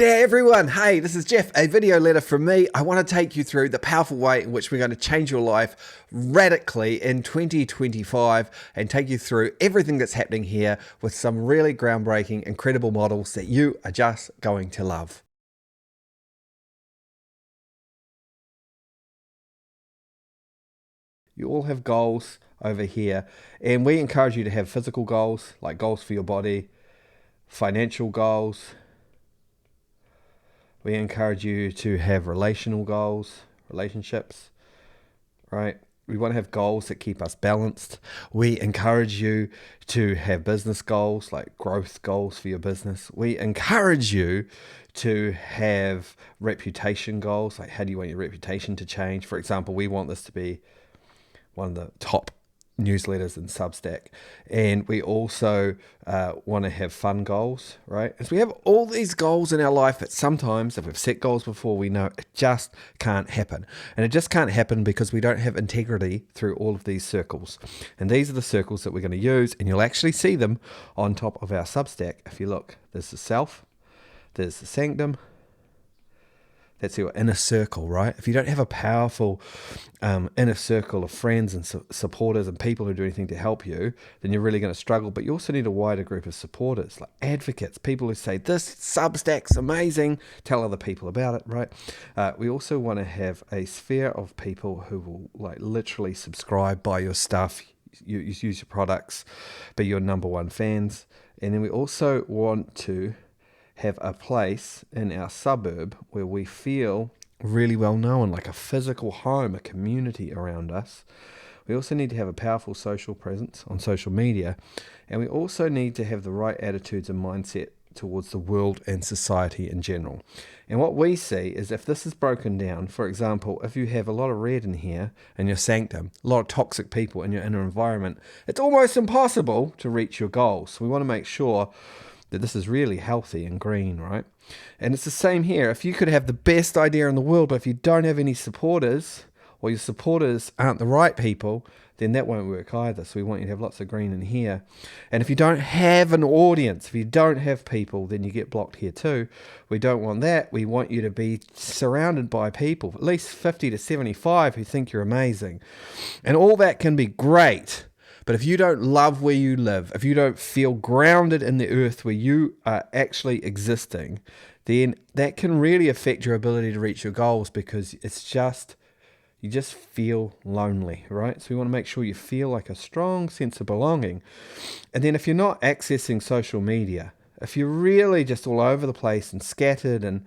G'day everyone, hey, this is Jeff, a video letter from me. I want to take you through the powerful way in which we're going to change your life radically in 2025 and take you through everything that's happening here with some really groundbreaking, incredible models that you are just going to love. You all have goals over here, and we encourage you to have physical goals, like goals for your body, financial goals. We encourage you to have relational goals, relationships, right? We want to have goals that keep us balanced. We encourage you to have business goals, like growth goals for your business. We encourage you to have reputation goals, like how do you want your reputation to change? For example, we want this to be one of the top newsletters in Substack, and we also want to have fun goals, right? As we have all these goals in our life that sometimes, if we've set goals before, we know it just can't happen, and it just can't happen because we don't have integrity through all of these circles. And these are the circles that we're going to use, and you'll actually see them on top of our Substack. If you look, there's the self, there's the sanctum. That's your inner circle, right? If you don't have a powerful inner circle of friends and supporters and people who do anything to help you, then you're really going to struggle. But you also need a wider group of supporters, like advocates, people who say, this Substack's amazing, tell other people about it, right? We also want to have a sphere of people who will like literally subscribe, buy your stuff, you use your products, be your number one fans. And then we also want to have a place in our suburb where we feel really well known, like a physical home, a community around us. We also need to have a powerful social presence on social media, and we also need to have the right attitudes and mindset towards the world and society in general. And what we see is if this is broken down, for example, if you have a lot of red in here in your sanctum, a lot of toxic people in your inner environment, it's almost impossible to reach your goals. So we want to make sure that this is really healthy and green, right? And it's the same here. If you could have the best idea in the world, but if you don't have any supporters, or your supporters aren't the right people, then that won't work either. So we want you to have lots of green in here. And if you don't have an audience, if you don't have people, then you get blocked here too. We don't want that. We want you to be surrounded by people, at least 50 to 75 who think you're amazing. And all that can be great. But if you don't love where you live, if you don't feel grounded in the earth where you are actually existing, then that can really affect your ability to reach your goals, because you just feel lonely, right? So we want to make sure you feel like a strong sense of belonging. And then if you're not accessing social media, if you're really just all over the place and scattered and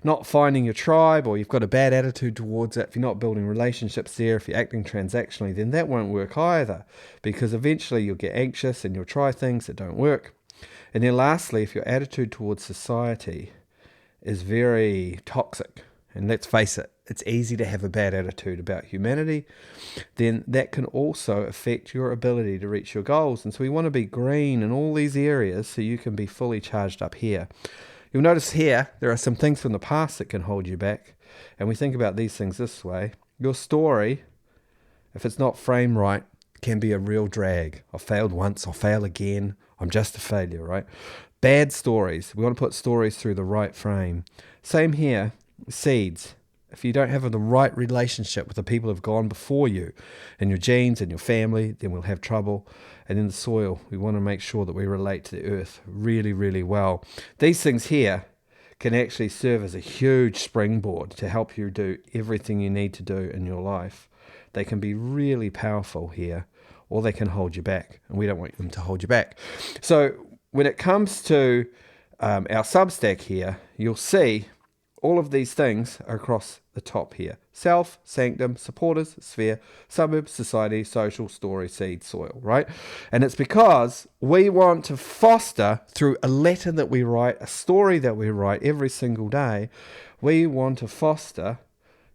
not finding your tribe, or you've got a bad attitude towards it, if you're not building relationships there, if you're acting transactionally, then that won't work either, because eventually you'll get anxious and you'll try things that don't work. And then lastly, if your attitude towards society is very toxic, and let's face it, it's easy to have a bad attitude about humanity, then that can also affect your ability to reach your goals. And so we want to be green in all these areas so you can be fully charged up here. You'll notice here, there are some things from the past that can hold you back. And we think about these things this way. Your story, if it's not framed right, can be a real drag. I failed once, I'll fail again. I'm just a failure, right? Bad stories. We want to put stories through the right frame. Same here, seeds. If you don't have the right relationship with the people who've gone before you and your genes and your family, then we'll have trouble. And in the soil, we want to make sure that we relate to the earth really, really well. These things here can actually serve as a huge springboard to help you do everything you need to do in your life. They can be really powerful here, or they can hold you back, and we don't want them to hold you back. So when it comes to our Substack here, you'll see all of these things are across the top here. Self, sanctum, supporters, sphere, suburb, society, social, story, seed, soil, right? And it's because we want to foster, through a letter that we write, a story that we write every single day, we want to foster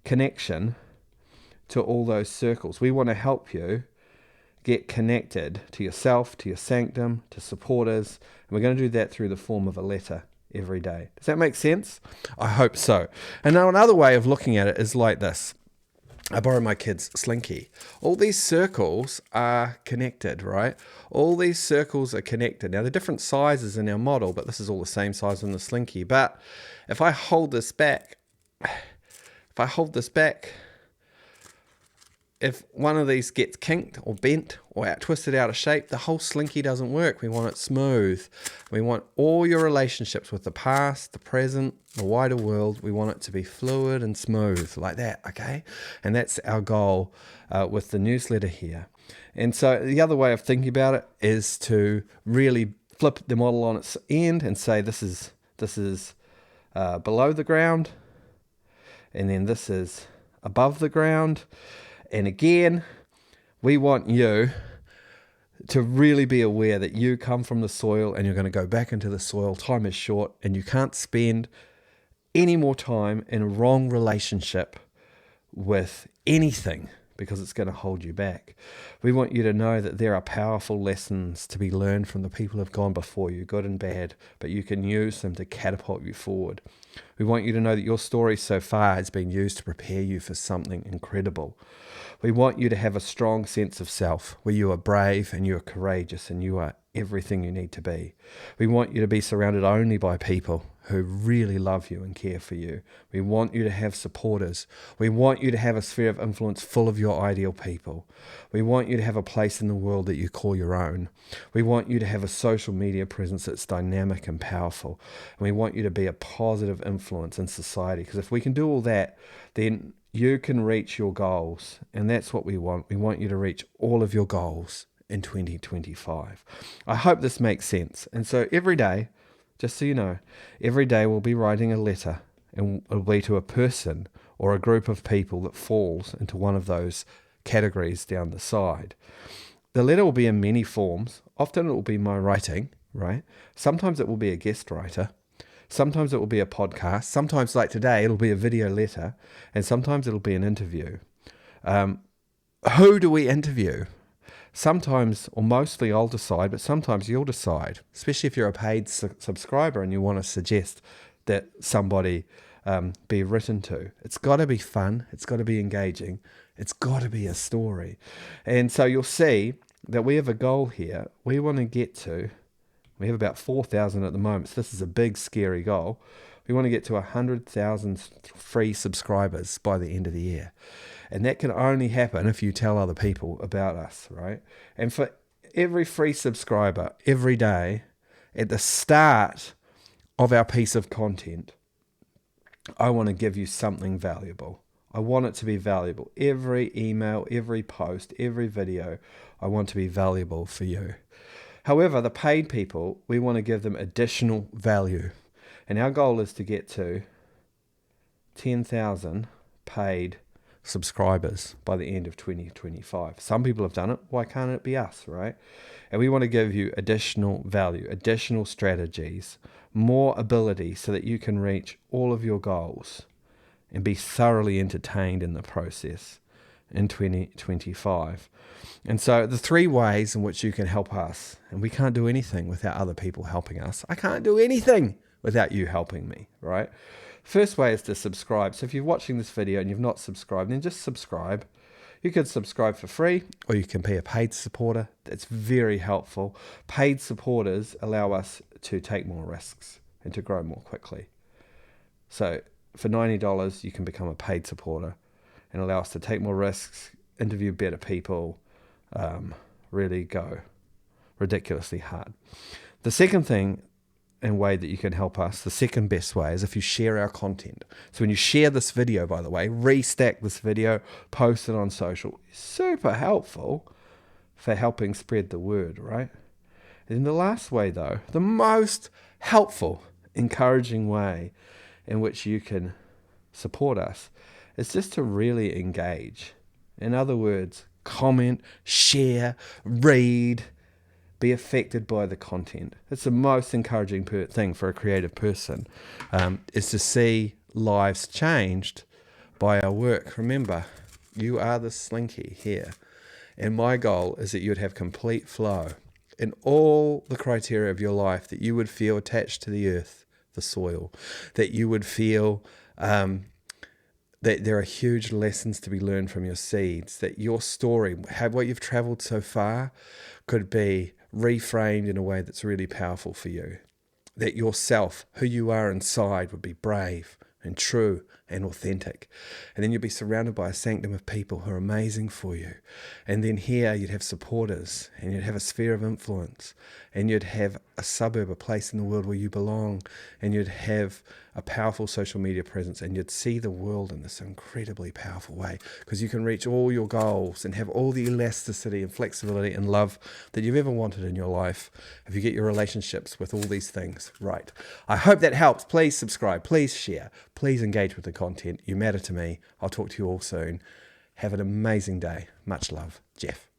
connection to all those circles. We want to help you get connected to yourself, to your sanctum, to supporters. And we're going to do that through the form of a letter every day. Does that make sense? I hope so. And now another way of looking at it is like this. I borrowed my kid's slinky. All these circles are connected, right? All these circles are connected. Now, they're different sizes in our model, but this is all the same size in the slinky. But if I hold this back, if one of these gets kinked or bent or twisted out of shape, the whole slinky doesn't work. We want it smooth. We want all your relationships with the past, the present, the wider world. We want it to be fluid and smooth like that, okay? And that's our goal with the newsletter here. And so the other way of thinking about it is to really flip the model on its end and say this is below the ground, and then this is above the ground. And again, we want you to really be aware that you come from the soil and you're going to go back into the soil. Time is short and you can't spend any more time in a wrong relationship with anything because it's going to hold you back. We want you to know that there are powerful lessons to be learned from the people who have gone before you, good and bad, but you can use them to catapult you forward. We want you to know that your story so far has been used to prepare you for something incredible. We want you to have a strong sense of self, where you are brave and you are courageous and you are everything you need to be. We want you to be surrounded only by people who really love you and care for you. We want you to have supporters. We want you to have a sphere of influence full of your ideal people. We want you to have a place in the world that you call your own. We want you to have a social media presence that's dynamic and powerful. And we want you to be a positive influence in society, because if we can do all that, then you can reach your goals. And that's what we want. We want you to reach all of your goals in 2025. I hope this makes sense. And so every day, just so you know, every day we'll be writing a letter, and it'll be to a person or a group of people that falls into one of those categories down the side. The letter will be in many forms. Often it will be my writing, right? Sometimes it will be a guest writer. Sometimes it will be a podcast. Sometimes, like today, it'll be a video letter. And sometimes it'll be an interview. Who do we interview? Sometimes, or mostly, I'll decide, but sometimes you'll decide, especially if you're a paid subscriber and you want to suggest that somebody be written to. It's got to be fun. It's got to be engaging. It's got to be a story. And so you'll see that we have a goal here. We want to get to, we have about 4,000 at the moment, so this is a big, scary goal. We want to get to 100,000 free subscribers by the end of the year. And that can only happen if you tell other people about us, right? And for every free subscriber, every day, at the start of our piece of content, I want to give you something valuable. I want it to be valuable. Every email, every post, every video, I want to be valuable for you. However, the paid people, we want to give them additional value. And our goal is to get to 10,000 paid subscribers by the end of 2025. Some people have done it. Why can't it be us, right? And we want to give you additional value, additional strategies, more ability so that you can reach all of your goals and be thoroughly entertained in the process in 2025. And so the three ways in which you can help us, and we can't do anything without other people helping us. I can't do anything without you helping me, right? First way is to subscribe. So if you're watching this video and you've not subscribed, then just subscribe. You can subscribe for free, or you can be a paid supporter. That's very helpful. Paid supporters allow us to take more risks and to grow more quickly. So for $90, you can become a paid supporter and allow us to take more risks, interview better people, really go ridiculously hard. The second thing and way that you can help us, the second best way, is if you share our content. So when you share this video, by the way, restack this video, post it on social. Super helpful for helping spread the word, right? And then the last way, though, the most helpful, encouraging way in which you can support us is just to really engage. In other words, comment, share, read, be affected by the content. It's the most encouraging thing for a creative person, is to see lives changed by our work. Remember, you are the slinky here. And my goal is that you would have complete flow in all the criteria of your life, that you would feel attached to the earth, the soil, that you would feel that there are huge lessons to be learned from your seeds, that your story, what you've traveled so far, could be reframed in a way that's really powerful for you. That yourself, who you are inside, would be brave and true and authentic. And then you'll be surrounded by a sanctum of people who are amazing for you. And then here you'd have supporters, and you'd have a sphere of influence, and you'd have a suburb, a place in the world where you belong, and you'd have a powerful social media presence, and you'd see the world in this incredibly powerful way, because you can reach all your goals and have all the elasticity and flexibility and love that you've ever wanted in your life if you get your relationships with all these things right. I hope that helps. Please subscribe, please share, please engage with the content. You matter to me. I'll talk to you all soon. Have an amazing day. Much love, Jeff.